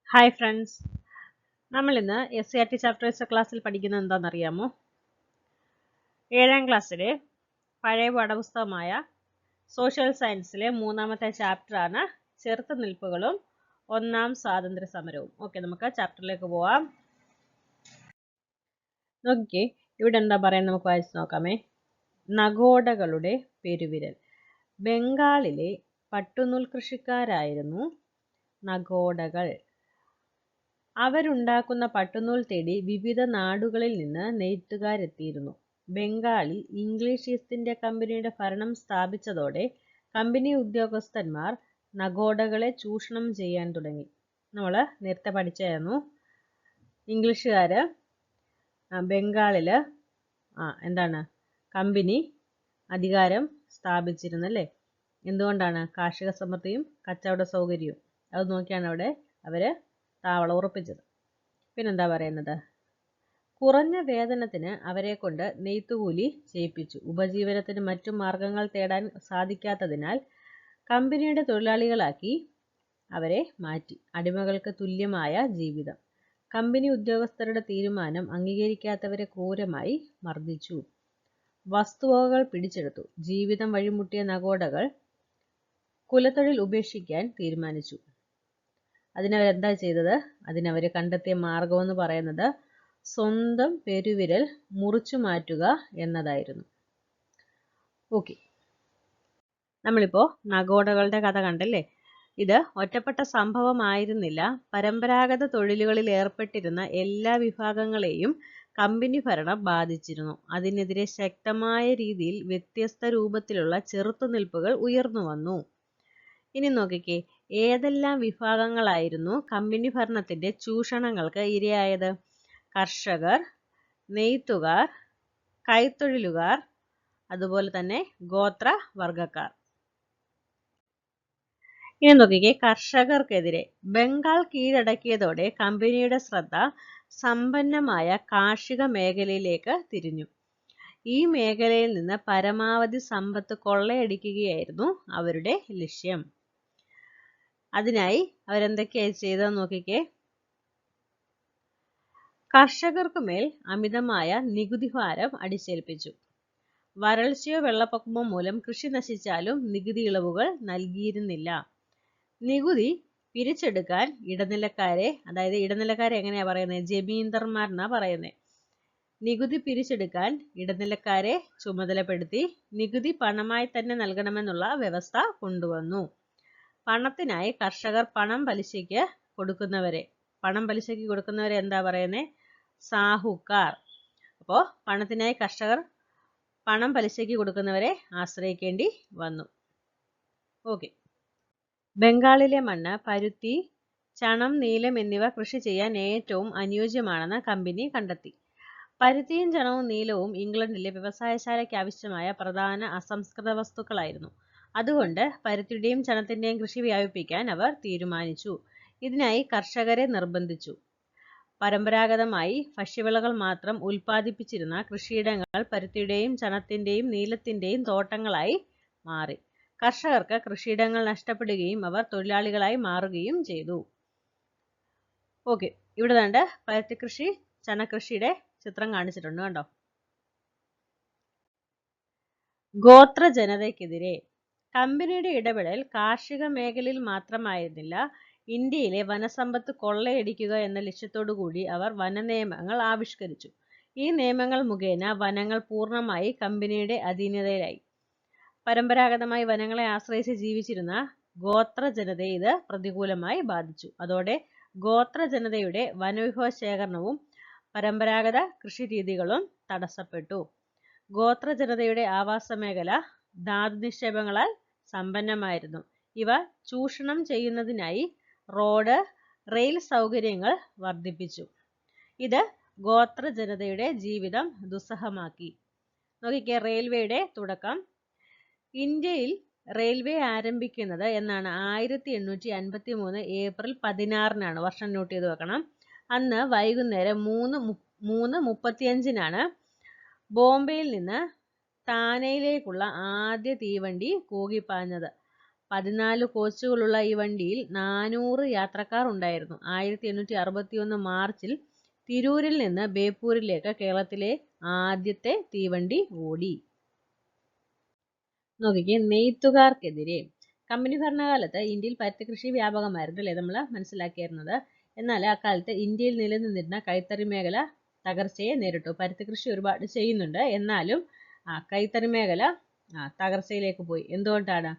Hi friends, നമ്മൾ ഇന്ന് SCRT chapters ക്ലാസ്സിൽ പഠിക്കുന്നത് എന്താണെന്നറിയാമോ? 7ാം ക്ലാസ്സിലെ പഴയ പാഠപുസ്തകമായ സോഷ്യൽ സയൻസിലെ 3ാമത്തെ ചാപ്റ്ററാണ് ചെറുത്തുനിൽപ്പുകളും ഒന്നാം സ്വാതന്ത്ര്യ സമരവും. ഓക്കെ, നമുക്ക് ചാപ്റ്ററിലേക്ക് പോവാം. നോക്കിക്കേ, ഇവിടെ എന്താ പറയുന്നത് നമുക്ക് വായിച്ച് നോക്കാമേ. നഗോഡകളുടെ പെരുവിരൽ. ബംഗാളിലെ പട്ടുനൂൽ കൃഷിക്കാരായിരുന്നു നഗോഡകൾ. അവരുണ്ടാക്കുന്ന പട്ടുനൂൽ തേടി വിവിധ നാടുകളിൽ നിന്ന് നെയ്ത്തുകാരെത്തിയിരുന്നു. ബംഗാളിൽ ഇംഗ്ലീഷ് ഈസ്റ്റ് ഇന്ത്യ കമ്പനിയുടെ ഭരണം സ്ഥാപിച്ചതോടെ കമ്പനി ഉദ്യോഗസ്ഥന്മാർ നഗോഡകളെ ചൂഷണം ചെയ്യാൻ തുടങ്ങി. നമ്മൾ നേരത്തെ പഠിച്ചായിരുന്നു, ഇംഗ്ലീഷുകാർ ബംഗാളിൽ എന്താണ് കമ്പനി അധികാരം സ്ഥാപിച്ചിരുന്നല്ലേ. എന്തുകൊണ്ടാണ്? കാർഷിക സമൃദ്ധിയും കച്ചവട സൗകര്യവും അത് നോക്കിയാണ് അവിടെ അവർ താവളം ഉറപ്പിച്ചത്. പിന്നെന്താ പറയുന്നത്? കുറഞ്ഞ വേതനത്തിന് അവരെ കൊണ്ട് നെയ്ത്തുകൂലി ചെയ്യിപ്പിച്ചു. ഉപജീവനത്തിന് മറ്റു മാർഗങ്ങൾ തേടാൻ സാധിക്കാത്തതിനാൽ കമ്പനിയുടെ തൊഴിലാളികളാക്കി അവരെ മാറ്റി. അടിമകൾക്ക് തുല്യമായ ജീവിതം. കമ്പനി ഉദ്യോഗസ്ഥരുടെ തീരുമാനം അംഗീകരിക്കാത്തവരെ ക്രൂരമായി മർദ്ദിച്ചു. വസ്തുവകകൾ പിടിച്ചെടുത്തു. ജീവിതം വഴിമുട്ടിയ നഗോഡകൾ കുലത്തൊഴിൽ ഉപേക്ഷിക്കാൻ തീരുമാനിച്ചു. അതിനവരെന്താ ചെയ്തത്? അതിനവർ കണ്ടെത്തിയ മാർഗമെന്ന് പറയുന്നത് സ്വന്തം പെരുവിരൽ മുറിച്ചു മാറ്റുക എന്നതായിരുന്നു. ഓക്കെ, നമ്മളിപ്പോൾ നഗോഡകളുടെ കഥ കണ്ടല്ലേ. ഇത് ഒറ്റപ്പെട്ട സംഭവമായിരുന്നില്ല. പരമ്പരാഗത തൊഴിലുകളിൽ ഏർപ്പെട്ടിരുന്ന എല്ലാ വിഭാഗങ്ങളെയും കമ്പനി ഭരണം ബാധിച്ചിരുന്നു. അതിനെതിരെ ശക്തമായ രീതിയിൽ വ്യത്യസ്ത രൂപത്തിലുള്ള ചെറുത്തുനിൽപ്പുകൾ ഉയർന്നു വന്നു. ഇനി നോക്കിക്കേ, ഏതെല്ലാം വിഭാഗങ്ങളായിരുന്നു കമ്പനി ഭരണത്തിന്റെ ചൂഷണങ്ങൾക്ക് ഇരയായത്? കർഷകർ, നെയ്ത്തുകാർ, കൈത്തൊഴിലുകാർ, അതുപോലെ തന്നെ ഗോത്ര വർഗക്കാർ. ഇനി നോക്കിക്കേ, കർഷകർക്കെതിരെ. ബംഗാൾ കീഴടക്കിയതോടെ കമ്പനിയുടെ ശ്രദ്ധ സമ്പന്നമായ കാർഷിക മേഖലയിലേക്ക് തിരിഞ്ഞു. ഈ മേഖലയിൽ നിന്ന് പരമാവധി സമ്പത്ത് കൊള്ളയടിക്കുകയായിരുന്നു അവരുടെ ലക്ഷ്യം. അതിനായി അവരെന്തൊക്കെയായി ചെയ്തതെന്ന് നോക്കിക്കേ. കർഷകർക്കുമേൽ അമിതമായ നികുതി ഭാരം അടിച്ചേൽപ്പിച്ചു. വരൾച്ചയോ വെള്ളപ്പൊക്കമോ മൂലം കൃഷി നശിച്ചാലും നികുതി ഇളവുകൾ നൽകിയിരുന്നില്ല. നികുതി പിരിച്ചെടുക്കാൻ ഇടനിലക്കാരെ, അതായത് ഇടനിലക്കാരെ എങ്ങനെയാ പറയുന്നത്? ജമീന്ദർമാരെന്നാ പറയുന്നത്. നികുതി പിരിച്ചെടുക്കാൻ ഇടനിലക്കാരെ ചുമതലപ്പെടുത്തി നികുതി പണമായി തന്നെ നൽകണമെന്നുള്ള വ്യവസ്ഥ കൊണ്ടുവന്നു. പണത്തിനായി കർഷകർ പണം പലിശയ്ക്ക് കൊടുക്കുന്നവരെ എന്താ പറയുന്നത്? സാഹുക്കാർ. അപ്പോൾ പണത്തിനായി കർഷകർ പണം പലിശയ്ക്ക് കൊടുക്കുന്നവരെ ആശ്രയിക്കേണ്ടി വന്നു. ഓക്കെ, ബംഗാളിലെ മണ്ണ് പരുത്തി, ചണം, നീലം എന്നിവ കൃഷി ചെയ്യാൻ ഏറ്റവും അനുയോജ്യമാണെന്ന് കമ്പനി കണ്ടെത്തി. പരുത്തിയും ചണവും നീലവും ഇംഗ്ലണ്ടിലെ വ്യവസായശാലയ്ക്ക് ആവശ്യമായ പ്രധാന അസംസ്കൃത വസ്തുക്കളായിരുന്നു. അതുകൊണ്ട് പരുത്തിയുടെയും ചണത്തിന്റെയും കൃഷി വ്യാപിപ്പിക്കാൻ അവർ തീരുമാനിച്ചു. ഇതിനായി കർഷകരെ നിർബന്ധിച്ചു. പരമ്പരാഗതമായി ഭക്ഷ്യവിളകൾ മാത്രം ഉൽപ്പാദിപ്പിച്ചിരുന്ന കൃഷിയിടങ്ങൾ പരുത്തിയുടെയും ചണത്തിന്റെയും നീലത്തിന്റെയും തോട്ടങ്ങളായി മാറി. കർഷകർക്ക് കൃഷിയിടങ്ങൾ നഷ്ടപ്പെടുകയും അവർ തൊഴിലാളികളായി മാറുകയും ചെയ്തു. ഓക്കെ, ഇവിടെ കണ്ട് പരുത്തി കൃഷി, ചണകൃഷിയുടെ ചിത്രം കാണിച്ചിട്ടുണ്ട്, കണ്ടോ. ഗോത്ര ജനതയ്ക്കെതിരെ. കമ്പനിയുടെ ഇടപെടൽ കാർഷിക മേഖലയിൽ മാത്രമായിരുന്നില്ല. ഇന്ത്യയിലെ വനസമ്പത്ത് കൊള്ളയടിക്കുക എന്ന ലക്ഷ്യത്തോടുകൂടി അവർ വനനിയമങ്ങൾ ആവിഷ്കരിച്ചു. ഈ നിയമങ്ങൾ മുഖേന വനങ്ങൾ പൂർണ്ണമായി കമ്പനിയുടെ അധീനതയിലായി. പരമ്പരാഗതമായി വനങ്ങളെ ആശ്രയിച്ച് ജീവിച്ചിരുന്ന ഗോത്ര ജനതയെ ഇത് പ്രതികൂലമായി ബാധിച്ചു. അതോടെ ഗോത്ര ജനതയുടെ വനവിഭവ ശേഖരണവും പരമ്പരാഗത കൃഷിരീതികളും തടസ്സപ്പെട്ടു. ഗോത്ര ജനതയുടെ ആവാസ മേഖല ധാതു നിക്ഷേപങ്ങളാൽ സമ്പന്നമായിരുന്നു. ഇവ ചൂഷണം ചെയ്യുന്നതിനായി റോഡ്, റെയിൽ സൗകര്യങ്ങൾ വർദ്ധിപ്പിച്ചു. ഇത് ഗോത്ര ജനതയുടെ ജീവിതം ദുസ്സഹമാക്കി. നോക്കിക്കേ, റെയിൽവേയുടെ തുടക്കം. ഇന്ത്യയിൽ റെയിൽവേ ആരംഭിക്കുന്നത് എന്നാണ്? 1853 ഏപ്രിൽ 16-നാണ്. വർഷം നോട്ട് ചെയ്ത് വെക്കണം. അന്ന് വൈകുന്നേരം 3:35-നാണ് ബോംബെയിൽ നിന്ന് താനെയിലേക്കുള്ള ആദ്യ തീവണ്ടി കൂകിപ്പാഞ്ഞത്. 14 കോച്ചുകളുള്ള ഈ വണ്ടിയിൽ 400 യാത്രക്കാർ ഉണ്ടായിരുന്നു. 1861 മാർച്ചിൽ തിരൂരിൽ നിന്ന് ബേപ്പൂരിലേക്ക് കേരളത്തിലെ ആദ്യത്തെ തീവണ്ടി ഓടി. നോക്കിക്കേ, നെയ്ത്തുകാർക്കെതിരെ. കമ്പനി ഭരണകാലത്ത് ഇന്ത്യയിൽ പരുത്തി കൃഷി വ്യാപകമായിരുന്നു അല്ലേ, നമ്മൾ മനസ്സിലാക്കിയിരുന്നത്. എന്നാൽ അക്കാലത്ത് ഇന്ത്യയിൽ നിലനിന്നിരുന്ന കൈത്തറി മേഖല തകർച്ചയെ നേരിട്ടു. പരുത്തി കൃഷി ഒരുപാട് ചെയ്യുന്നുണ്ട്, എന്നാലും കൈത്തറി മേഖല തകർച്ചയിലേക്ക് പോയി. എന്തുകൊണ്ടാണ്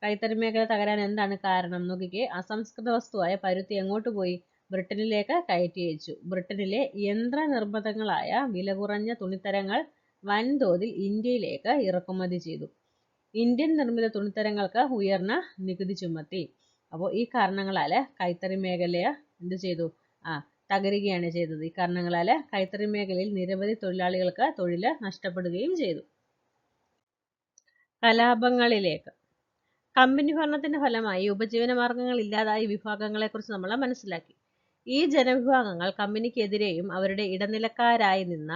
കൈത്തറി മേഖല തകരാൻ എന്താണ് കാരണം? നോക്കിക്കേ, അസംസ്കൃത വസ്തുവായ പരുത്തി എങ്ങോട്ട് പോയി? ബ്രിട്ടനിലേക്ക് കയറ്റി അയച്ചു. ബ്രിട്ടനിലെ യന്ത്രനിർമ്മിതങ്ങളായ വില കുറഞ്ഞ തുണിത്തരങ്ങൾ വൻതോതിൽ ഇന്ത്യയിലേക്ക് ഇറക്കുമതി ചെയ്തു. ഇന്ത്യൻ നിർമ്മിത തുണിത്തരങ്ങൾക്ക് ഉയർന്ന നികുതി ചുമത്തി. അപ്പോൾ ഈ കാരണങ്ങളാൽ കൈത്തറി മേഖല എന്ത് ചെയ്തു? തകരുകയാണ് ചെയ്തത്. ഈ കാരണങ്ങളാൽ കൈത്തറി മേഖലയിൽ നിരവധി തൊഴിലാളികൾക്ക് തൊഴിൽ നഷ്ടപ്പെടുകയും ചെയ്തു. കലാപങ്ങളിലേക്ക്. കമ്പനി ഭരണത്തിന്റെ ഫലമായി ഉപജീവന മാർഗങ്ങൾ ഇല്ലാതായ വിഭാഗങ്ങളെക്കുറിച്ച് നമ്മൾ മനസ്സിലാക്കി. ഈ ജനവിഭാഗങ്ങൾ കമ്പനിക്കെതിരെയും അവരുടെ ഇടനിലക്കാരായി നിന്ന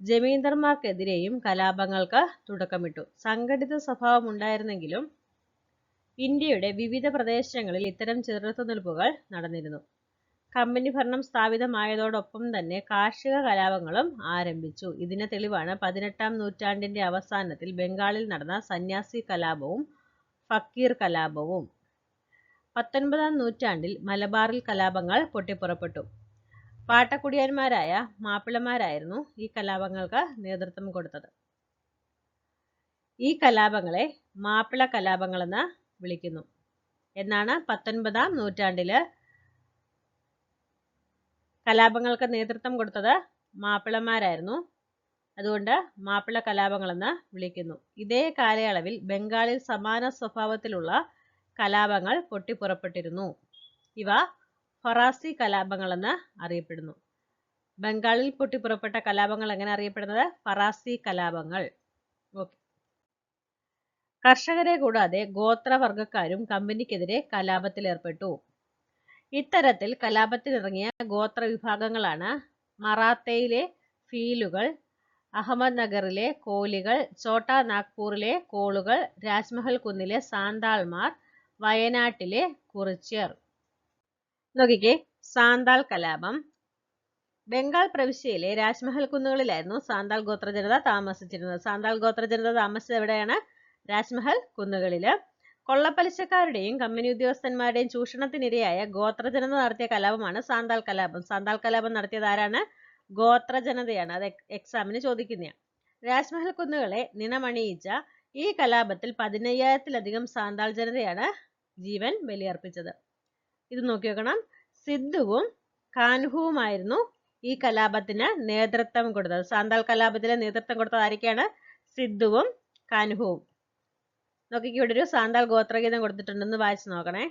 ജമീന്ദാർമാർക്കെതിരെയും കലാപങ്ങൾക്ക് തുടക്കമിട്ടു. സംഘടിത സ്വഭാവം ഉണ്ടായിരുന്നെങ്കിലും ഇന്ത്യയുടെ വിവിധ പ്രദേശങ്ങളിൽ ഇത്തരം ചെറുത്തുനിൽപ്പുകൾ നടന്നിരുന്നു. കമ്പനി ഭരണം സ്ഥാപിതമായതോടൊപ്പം തന്നെ കാർഷിക കലാപങ്ങളും ആരംഭിച്ചു. ഇതിന് തെളിവാണ് 18-ാം നൂറ്റാണ്ടിന്റെ അവസാനത്തിൽ ബംഗാളിൽ നടന്ന സന്യാസി കലാപവും ഫക്കീർ കലാപവും. 19-ാം നൂറ്റാണ്ടിൽ മലബാറിൽ കലാപങ്ങൾ പൊട്ടിപ്പുറപ്പെട്ടു. പാട്ടക്കുടിയന്മാരായ മാപ്പിളമാരായിരുന്നു ഈ കലാപങ്ങൾക്ക് നേതൃത്വം കൊടുത്തത്. ഈ കലാപങ്ങളെ മാപ്പിള കലാപങ്ങളെന്ന് വിളിക്കുന്നു. എന്നാണ് 19-ാം നൂറ്റാണ്ടില് കലാപങ്ങൾക്ക് നേതൃത്വം കൊടുത്തത് മാപ്പിളമാരായിരുന്നു. അതുകൊണ്ട് മാപ്പിള കലാപങ്ങളെന്ന് വിളിക്കുന്നു. ഇതേ കാലയളവിൽ ബംഗാളിൽ സമാന സ്വഭാവത്തിലുള്ള കലാപങ്ങൾ പൊട്ടിപ്പുറപ്പെട്ടിരുന്നു. ഇവ ഫറാസി കലാപങ്ങളെന്ന് അറിയപ്പെടുന്നു. ബംഗാളിൽ പൊട്ടിപ്പുറപ്പെട്ട കലാപങ്ങൾ എങ്ങനെ അറിയപ്പെടുന്നത്? ഫറാസി കലാപങ്ങൾ. ഓക്കെ. കർഷകരെ കൂടാതെ ഗോത്രവർഗക്കാരും കമ്പനിക്കെതിരെ കലാപത്തിലേർപ്പെട്ടു. ഇത്തരത്തിൽ കലാപത്തിനിറങ്ങിയ ഗോത്ര വിഭാഗങ്ങളാണ് മറാത്തയിലെ ഭീലുകൾ, അഹമ്മദ് നഗറിലെ കോലികൾ, ഛോട്ടാ നാഗ്പൂറിലെ കോളുകൾ, രാജ്മഹൽ കുന്നിലെ സാന്താൾമാർ, വയനാട്ടിലെ കുറിച്യർ. നോക്കിക്കേ, സാന്താൾ കലാപം. ബംഗാൾ പ്രവിശ്യയിലെ രാജ്മഹൽ കുന്നുകളിലായിരുന്നു സാന്താൾ ഗോത്രജനത താമസിച്ചിരുന്നത്. സാന്താൾ ഗോത്രജനത താമസിച്ചത് എവിടെയാണ്? രാജ്മഹൽ കുന്നുകളില്. കൊള്ളപ്പലിശക്കാരുടെയും കമ്പനി ഉദ്യോഗസ്ഥന്മാരുടെയും ചൂഷണത്തിനിരയായ ഗോത്രജനത നടത്തിയ കലാപമാണ് സാന്താൾ കലാപം. സാന്താൾ കലാപം നടത്തിയത് ആരാണ്? ഗോത്രജനതയാണ്. അത് എക്സാമിന് ചോദിക്കുന്നതാണ്. രാജ്മഹൽ കുന്നുകളെ നിണമണിയിച്ച ഈ കലാപത്തിൽ 15,000-ത്തിലധികം സാന്താൾ ജനതയാണ് ജീവൻ ബലിയർപ്പിച്ചത്. ഇത് നോക്കി നോക്കണം. സിദ്ധുവും കാൻഹുവുമായിരുന്നു ഈ കലാപത്തിന് നേതൃത്വം കൊടുത്തത്. സാന്താൾ കലാപത്തിന് നേതൃത്വം കൊടുത്തത് ആരൊക്കെയാണ്? സിദ്ധുവും കാൻഹുവും. നോക്കിക്ക്, ഇവിടെ ഒരു സാന്താൾ ഗോത്രഗീതം കൊടുത്തിട്ടുണ്ടെന്ന് വായിച്ചു നോക്കണേ.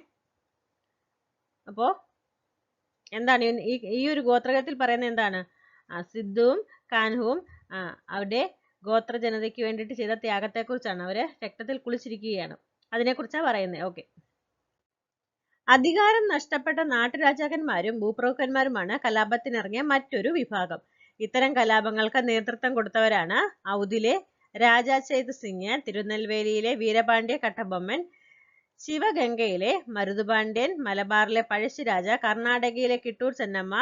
അപ്പോ എന്താണ് ഈ ഒരു ഗോത്രഗീതത്തിൽ പറയുന്നത്? എന്താണ്? സിദ്ധുവും കാൻഹുവും അവരുടെ ഗോത്ര ജനതയ്ക്ക് വേണ്ടിയിട്ട് ചെയ്ത ത്യാഗത്തെക്കുറിച്ചാണ്. അവര് രക്തത്തിൽ കുളിച്ചിരിക്കുകയാണ്, അതിനെക്കുറിച്ചാണ് പറയുന്നത്. ഓക്കെ. അധികാരം നഷ്ടപ്പെട്ട നാട്ടുരാജാക്കന്മാരും ഭൂപ്രഭുക്കന്മാരുമാണ് കലാപത്തിനിറങ്ങിയ മറ്റൊരു വിഭാഗം. ഇത്തരം കലാപങ്ങൾക്ക് നേതൃത്വം കൊടുത്തവരാണ് ഔദിലെ രാജാ ചെയ്ത് സിംഗ്, തിരുനെൽവേലിയിലെ വീരപാണ്ഡ്യ കട്ടബൊമ്മൻ, ശിവഗംഗയിലെ മരുതുപാണ്ഡ്യൻ, മലബാറിലെ പഴശ്ശിരാജ, കർണാടകയിലെ കിട്ടൂർ ചെന്നമ്മ,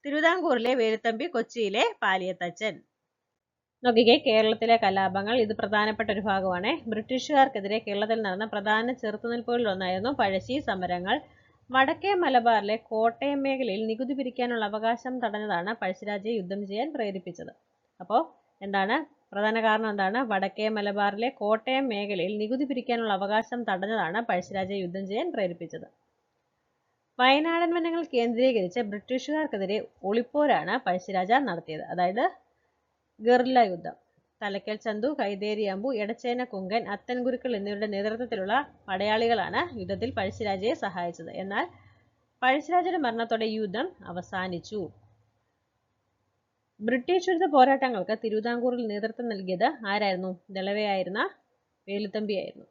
തിരുവിതാംകൂറിലെ വേലുത്തമ്പി, കൊച്ചിയിലെ പാലിയത്തച്ഛൻ. നോക്കിക്കേ, കേരളത്തിലെ കലാപങ്ങൾ. ഇത് പ്രധാനപ്പെട്ട ഒരു ഭാഗമാണ്. ബ്രിട്ടീഷുകാർക്കെതിരെ കേരളത്തിൽ നടന്ന പ്രധാന ചെറുത്തുനിൽപ്പുകളിൽ ഒന്നായിരുന്നു പഴശ്ശി സമരങ്ങൾ. വടക്കേ മലബാറിലെ കോട്ടയം മേഖലയിൽ നികുതി പിരിക്കാനുള്ള അവകാശം തടഞ്ഞതാണ് പഴശ്ശിരാജയെ യുദ്ധം ചെയ്യാൻ പ്രേരിപ്പിച്ചത്. അപ്പോൾ എന്താണ് പ്രധാന കാരണം? എന്താണ്? വടക്കേ മലബാറിലെ കോട്ടയം മേഖലയിൽ നികുതി പിരിക്കാനുള്ള അവകാശം തടഞ്ഞതാണ് പഴശ്ശിരാജയെ യുദ്ധം ചെയ്യാൻ പ്രേരിപ്പിച്ചത്. വയനാടൻ വനങ്ങൾ കേന്ദ്രീകരിച്ച് ബ്രിട്ടീഷുകാർക്കെതിരെ ഒളിപ്പോരാണ് പഴശ്ശിരാജ നടത്തിയത്. അതായത് ഗറില്ല യുദ്ധം. തലക്കൽ ചന്തു, കൈതേരി അമ്പു, എടച്ചേന കുങ്കൻ, അത്തൻ ഗുരുക്കൾ എന്നിവരുടെ നേതൃത്വത്തിലുള്ള പടയാളികളാണ് യുദ്ധത്തിൽ പഴശ്ശിരാജയെ സഹായിച്ചത്. എന്നാൽ പഴശ്ശിരാജയുടെ മരണത്തോടെ യുദ്ധം അവസാനിച്ചു. ബ്രിട്ടീഷ് വിരുദ്ധ പോരാട്ടങ്ങൾക്ക് തിരുവിതാംകൂറിൽ നേതൃത്വം നൽകിയത് ആരായിരുന്നു? ദളവയായിരുന്ന വേലുത്തമ്പിയായിരുന്നു.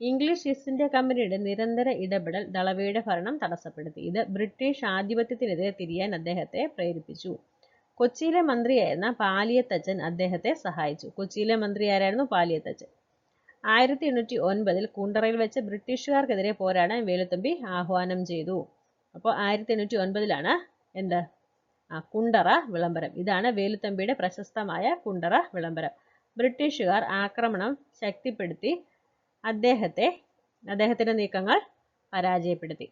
ഇംഗ്ലീഷ് ഈസ്റ്റ് ഇന്ത്യ കമ്പനിയുടെ നിരന്തര ഇടപെടൽ ദളവയുടെ ഭരണം തടസ്സപ്പെടുത്തി. ഇത് ബ്രിട്ടീഷ് ആധിപത്യത്തിനെതിരെ തിരിയാൻ അദ്ദേഹത്തെ പ്രേരിപ്പിച്ചു. കൊച്ചിയിലെ മന്ത്രിയായിരുന്ന പാലിയത്തച്ഛൻ അദ്ദേഹത്തെ സഹായിച്ചു. കൊച്ചിയിലെ മന്ത്രി ആരായിരുന്നു? പാലിയത്തച്ഛൻ. 1809 കുണ്ടറയിൽ വെച്ച് ബ്രിട്ടീഷുകാർക്കെതിരെ പോരാടാൻ വേലുത്തമ്പി ആഹ്വാനം ചെയ്തു. അപ്പോൾ 1809 എന്ത് കുണ്ടറ വിളംബരം. ഇതാണ് വേലുത്തമ്പിയുടെ പ്രശസ്തമായ കുണ്ടറ വിളംബരം. ബ്രിട്ടീഷുകാർ ആക്രമണം ശക്തിപ്പെടുത്തി അദ്ദേഹത്തിന്റെ നീക്കങ്ങൾ പരാജയപ്പെടുത്തി.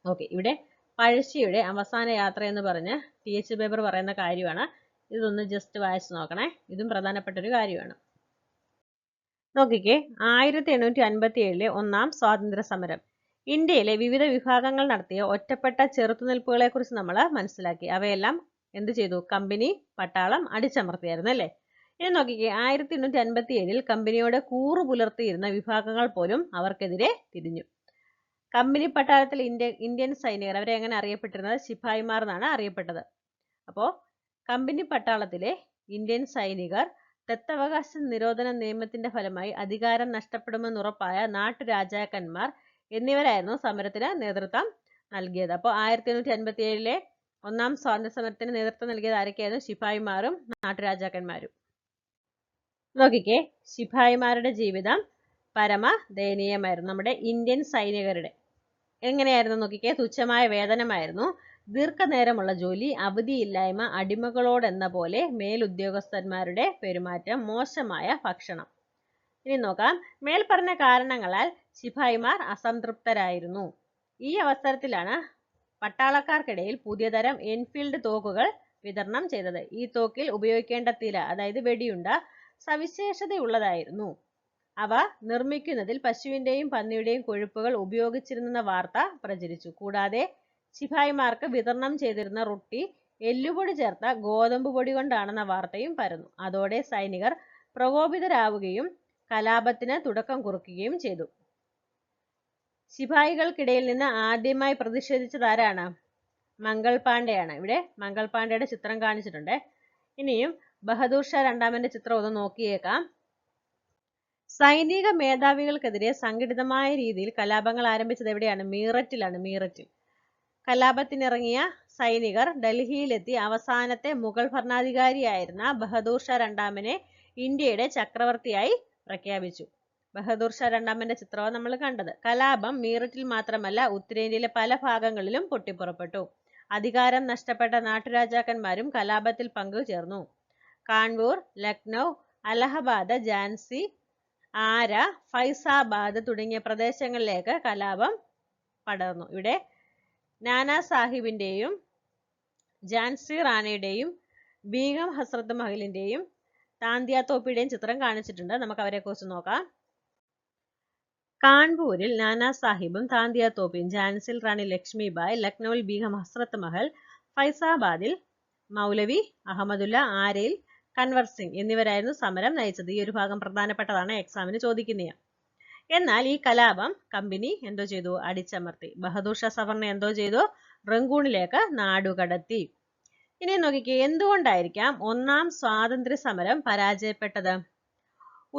ഓക്കെ, ഇവിടെ പഴശ്ശിയുടെ അവസാന യാത്ര എന്ന് പറഞ്ഞ് TH പേപ്പർ പറയുന്ന കാര്യമാണ്. ഇതൊന്ന് ജസ്റ്റ് വായിച്ചു നോക്കണേ, ഇതും പ്രധാനപ്പെട്ട ഒരു കാര്യമാണ്. നോക്കിക്കേ, 1857 ഒന്നാം സ്വാതന്ത്ര്യ സമരം. ഇന്ത്യയിലെ വിവിധ വിഭാഗങ്ങൾ നടത്തിയ ഒറ്റപ്പെട്ട ചെറുത്തുനിൽപ്പുകളെ കുറിച്ച് നമ്മൾ മനസ്സിലാക്കി. അവയെല്ലാം എന്ത് ചെയ്തു? കമ്പനി പട്ടാളം അടിച്ചമർത്തിയായിരുന്നു അല്ലേ. ഇനി നോക്കിക്കേ, 1857 കമ്പനിയോട് കൂറു പുലർത്തിയിരുന്ന വിഭാഗങ്ങൾ പോലും അവർക്കെതിരെ തിരിഞ്ഞു. കമ്പനി പട്ടാളത്തിൽ ഇന്ത്യൻ സൈനികർ, അവരെ എങ്ങനെ അറിയപ്പെട്ടിരുന്നത്? ശിപായിമാർ എന്നാണ് അറിയപ്പെട്ടത്. അപ്പോൾ കമ്പനി പട്ടാളത്തിലെ ഇന്ത്യൻ സൈനികർ ദത്തവകാശ നിരോധന നിയമത്തിന്റെ ഫലമായി അധികാരം നഷ്ടപ്പെടുമെന്നുറപ്പായ നാട്ടുരാജാക്കന്മാർ എന്നിവരായിരുന്നു സമരത്തിന് നേതൃത്വം നൽകിയത്. അപ്പോൾ 1857 ഒന്നാം സ്വാതന്ത്ര്യ സമരത്തിന് നേതൃത്വം നൽകിയത് ആരൊക്കെയായിരുന്നു? ശിപായിമാരും നാട്ടുരാജാക്കന്മാരും. നോക്കിക്കേ, ശിപായിമാരുടെ ജീവിതം പരമ ദയനീയമായിരുന്നു. നമ്മുടെ ഇന്ത്യൻ സൈനികരുടെ എങ്ങനെയായിരുന്നു നോക്കിക്കേ? തുച്ഛമായ വേതനമായിരുന്നു, ദീർഘനേരമുള്ള ജോലി, അവധിയില്ലായ്മ, അടിമകളോടെന്ന പോലെ മേലുദ്യോഗസ്ഥന്മാരുടെ പെരുമാറ്റം, മോശമായ ഭക്ഷണം. ഇനി നോക്കാം, മേൽപ്പറഞ്ഞ കാരണങ്ങളാൽ ശിപായിമാർ അസംതൃപ്തരായിരുന്നു. ഈ അവസരത്തിലാണ് പട്ടാളക്കാർക്കിടയിൽ പുതിയ തരം എൻഫീൽഡ് തോക്കുകൾ വിതരണം ചെയ്തത്. ഈ തോക്കിൽ ഉപയോഗിക്കേണ്ട തിര, അതായത് വെടിയുണ്ട, സവിശേഷതയുള്ളതായിരുന്നു. അവ നിർമ്മിക്കുന്നതിൽ പശുവിന്റെയും പന്നിയുടെയും കൊഴുപ്പുകൾ ഉപയോഗിച്ചിരുന്നെന്ന വാർത്ത പ്രചരിച്ചു. കൂടാതെ ശിപായിമാർക്ക് വിതരണം ചെയ്തിരുന്ന റൊട്ടി എല്ലുപൊടി ചേർത്ത ഗോതമ്പ് പൊടി കൊണ്ടാണെന്ന വാർത്തയും പരന്നു. അതോടെ സൈനികർ പ്രകോപിതരാവുകയും കലാപത്തിന് തുടക്കം കുറിക്കുകയും ചെയ്തു. ശിപായികൾക്കിടയിൽ നിന്ന് ആദ്യമായി പ്രതിഷേധിച്ചത് ആരാണ്? മംഗൾ പാണ്ഡെയാണ്. ഇവിടെ മംഗൾ പാണ്ഡെയുടെ ചിത്രം കാണിച്ചിട്ടുണ്ട്. ഇനിയും ബഹദൂർ ഷാ രണ്ടാമന്റെ ചിത്രം ഒന്ന് നോക്കിയേക്കാം. സൈനിക മേധാവികൾക്കെതിരെ സംഘടിതമായ രീതിയിൽ കലാപങ്ങൾ ആരംഭിച്ചത് എവിടെയാണ്? മീററ്റിലാണ്. മീററ്റിൽ കലാപത്തിനിറങ്ങിയ സൈനികർ ഡൽഹിയിലെത്തി അവസാനത്തെ മുഗൾ ഭരണാധികാരിയായിരുന്ന ബഹദൂർ ഷാ രണ്ടാമനെ ഇന്ത്യയുടെ ചക്രവർത്തിയായി പ്രഖ്യാപിച്ചു. ബഹദൂർ ഷാ രണ്ടാമന്റെ ചിത്രമാണ് നമ്മൾ കണ്ടത്. കലാപം മീററ്റിൽ മാത്രമല്ല, ഉത്തരേന്ത്യയിലെ പല ഭാഗങ്ങളിലും പൊട്ടിപ്പുറപ്പെട്ടു. അധികാരം നഷ്ടപ്പെട്ട നാട്ടുരാജാക്കന്മാരും കലാപത്തിൽ പങ്കുചേർന്നു. കാൺപൂർ, ലക്നൗ, അലഹബാദ്, ഝാൻസി, ആര, ഫൈസാബാദ് തുടങ്ങിയ പ്രദേശങ്ങളിലേക്ക് കലാപം പടർന്നു. ഇവിടെ നാനാ സാഹിബിന്റെയും ഝാൻസി റാണിയുടെയും ബീഗം ഹസ്രത്ത് മഹലിന്റെയും താന്തിയ തോപ്പിയുടെയും ചിത്രം കാണിച്ചിട്ടുണ്ട്. നമുക്ക് അവരെ കുറിച്ച് നോക്കാം. കാൺപൂരിൽ നാനാ സാഹിബും താന്തിയ തോപ്പിയും, ഝാൻസിൽ റാണി ലക്ഷ്മിബായ്, ലക്നൌവിൽ ബീഗം ഹസ്രത്ത് മഹൽ, ഫൈസാബാദിൽ മൗലവി അഹമ്മദുല്ല, ആരയിൽ കൻവർ സിംഗ് എന്നിവരായിരുന്നു സമരം നയിച്ചത്. ഈ ഒരു ഭാഗം പ്രധാനപ്പെട്ടതാണ്, എക്സാമിന് ചോദിക്കുന്നതാണ്. എന്നാൽ ഈ കലാപം കമ്പനി എന്തോ ചെയ്തു? അടിച്ചമർത്തി. ബഹദൂർ ഷാ സഫറിനെ എന്തോ ചെയ്തു? റങ്കൂണിലേക്ക് നാടുകടത്തി. ഇനി നോക്കിക്കേ, എന്തുകൊണ്ടായിരിക്കാം ഒന്നാം സ്വാതന്ത്ര്യ സമരം പരാജയപ്പെട്ടത്?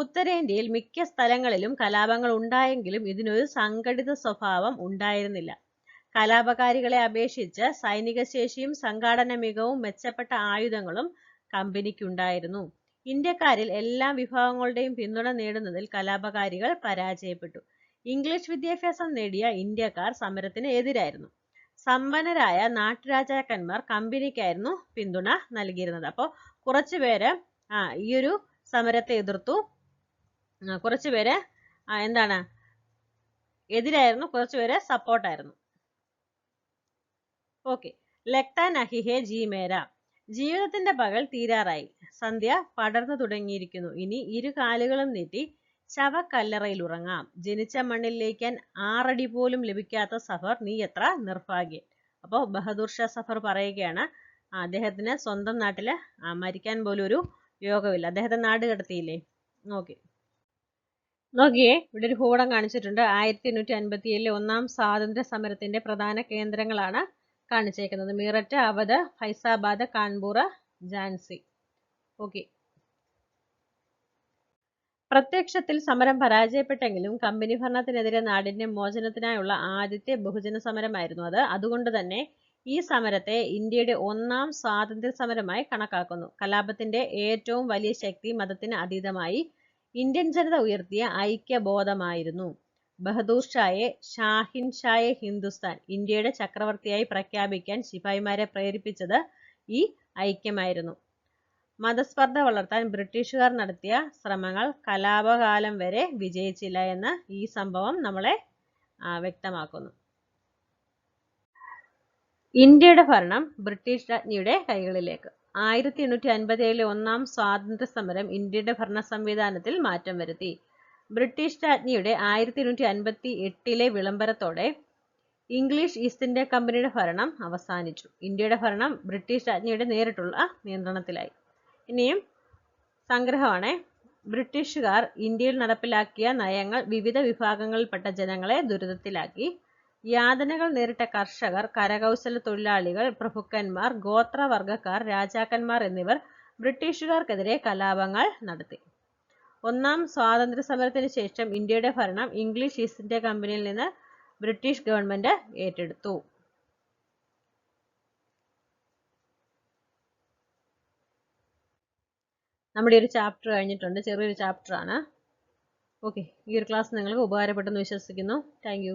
ഉത്തരേന്ത്യയിൽ മിക്ക സ്ഥലങ്ങളിലും കലാപങ്ങൾ ഉണ്ടായെങ്കിലും ഇതിനൊരു സംഘടിത സ്വഭാവം ഉണ്ടായിരുന്നില്ല. കലാപകാരികളെ അപേക്ഷിച്ച് സൈനിക ശേഷിയും സംഘാടന മികവും മെച്ചപ്പെട്ട ആയുധങ്ങളും കമ്പനിക്കുണ്ടായിരുന്നു. ഇന്ത്യക്കാരിൽ എല്ലാ വിഭാഗങ്ങളുടെയും പിന്തുണ നേടുന്നതിൽ കലാപകാരികൾ പരാജയപ്പെട്ടു. ഇംഗ്ലീഷ് വിദ്യാഭ്യാസം നേടിയ ഇന്ത്യക്കാർ സമരത്തിന് എതിരായിരുന്നു. സമ്പന്നരായ നാട്ടുരാജാക്കന്മാർ കമ്പനിക്കായിരുന്നു പിന്തുണ നൽകിയിരുന്നത്. അപ്പോൾ കുറച്ചുപേര് ഈ ഒരു സമരത്തെ എതിർത്തു, കുറച്ചുപേര് എന്താണ് എതിരായിരുന്നു, കുറച്ചുപേര് സപ്പോർട്ടായിരുന്നു. ഓക്കെ, ലഗ്താ നഹി ഹേ ജി മേര. ജീവിതത്തിന്റെ പകൽ തീരാറായി, സന്ധ്യ പടർന്നു തുടങ്ങിയിരിക്കുന്നു. ഇനി ഇരു കാലുകളും നീട്ടി ശവക്കല്ലറയിൽ ഉറങ്ങാം. ജനിച്ച മണ്ണിൽ ലയിക്കാൻ 6 അടി പോലും ലഭിക്കാത്ത സഫർ, നീ എത്ര നിർഭാഗ്യൻ. അപ്പോൾ ബഹദൂർ ഷാ സഫർ പറയുകയാണ്, അദ്ദേഹത്തിന് സ്വന്തം നാട്ടില് മരിക്കാൻ പോലും ഒരു യോഗമില്ല. അദ്ദേഹത്തെ നാട് കടത്തിയില്ലേ. നോക്കിയേ, ഇവിടെ ഒരു ഭൂപടം കാണിച്ചിട്ടുണ്ട്. 1857 ഒന്നാം സ്വാതന്ത്ര്യ സമരത്തിന്റെ പ്രധാന കേന്ദ്രങ്ങളാണ് കാണിച്ചേക്കുന്നത്. മീററ്റ്, അവധ്, ഫൈസാബാദ്, കാൺപൂർ, ഝാൻസി. ഓക്കെ, പ്രത്യക്ഷത്തിൽ സമരം പരാജയപ്പെട്ടെങ്കിലും കമ്പനി ഭരണത്തിനെതിരെ നാടിന്റെ മോചനത്തിനായുള്ള ആദ്യത്തെ ബഹുജന സമരമായിരുന്നു അത്. അതുകൊണ്ട് തന്നെ ഈ സമരത്തെ ഇന്ത്യയുടെ ഒന്നാം സ്വാതന്ത്ര്യ സമരമായി കണക്കാക്കുന്നു. കലാപത്തിന്റെ ഏറ്റവും വലിയ ശക്തി മതത്തിന് അതീതമായി ഇന്ത്യൻ ജനത ഉയർത്തിയ ഐക്യബോധമായിരുന്നു. ബഹദൂർ ഷായെ ഷാഹിൻ ഷായെ ഹിന്ദുസ്ഥാൻ ഇന്ത്യയുടെ ചക്രവർത്തിയായി പ്രഖ്യാപിക്കാൻ ശിപായിമാരെ പ്രേരിപ്പിച്ചത് ഈ ഐക്യമായിരുന്നു. മതസ്പർദ്ധ വളർത്താൻ ബ്രിട്ടീഷുകാർ നടത്തിയ ശ്രമങ്ങൾ കലാപകാലം വരെ വിജയിച്ചില്ല എന്ന് ഈ സംഭവം നമ്മളെ വ്യക്തമാക്കുന്നു. ഇന്ത്യയുടെ ഭരണം ബ്രിട്ടീഷ് രാജ്ഞിയുടെ കൈകളിലേക്ക്. 1857 ഒന്നാം സ്വാതന്ത്ര്യ സമരം ഇന്ത്യയുടെ ഭരണ സംവിധാനത്തിൽ മാറ്റം വരുത്തി. ബ്രിട്ടീഷ് രാജ്ഞിയുടെ 1858 വിളംബരത്തോടെ ഇംഗ്ലീഷ് ഈസ്റ്റ് ഇന്ത്യ കമ്പനിയുടെ ഭരണം അവസാനിച്ചു. ഇന്ത്യയുടെ ഭരണം ബ്രിട്ടീഷ് രാജ്ഞിയുടെ നേരിട്ടുള്ള നിയന്ത്രണത്തിലായി. ഇനിയും സംഗ്രഹമാണ്. ബ്രിട്ടീഷുകാർ ഇന്ത്യയിൽ നടപ്പിലാക്കിയ നയങ്ങൾ വിവിധ വിഭാഗങ്ങളിൽപ്പെട്ട ജനങ്ങളെ ദുരിതത്തിലാക്കി. യാതനകൾ നേരിട്ട കർഷകർ, കരകൗശല തൊഴിലാളികൾ, പ്രഭുക്കന്മാർ, ഗോത്രവർഗക്കാർ, രാജാക്കന്മാർ എന്നിവർ ബ്രിട്ടീഷുകാർക്കെതിരെ കലാപങ്ങൾ നടത്തി. ഒന്നാം സ്വാതന്ത്ര്യ സമരത്തിന് ശേഷം ഇന്ത്യയുടെ ഭരണം ഇംഗ്ലീഷ് ഈസ്റ്റ് ഇന്ത്യ കമ്പനിയിൽ നിന്ന് ബ്രിട്ടീഷ് ഗവൺമെന്റ് ഏറ്റെടുത്തു. നമ്മുടെ ഒരു ചാപ്റ്റർ കഴിഞ്ഞിട്ടുണ്ട്. ചെറിയൊരു ചാപ്റ്റർ ആണ്. ഓക്കെ, ഈ ഒരു ക്ലാസ് നിങ്ങൾക്ക് ഉപകാരപ്പെട്ടെന്ന് വിശ്വസിക്കുന്നു. Thank you.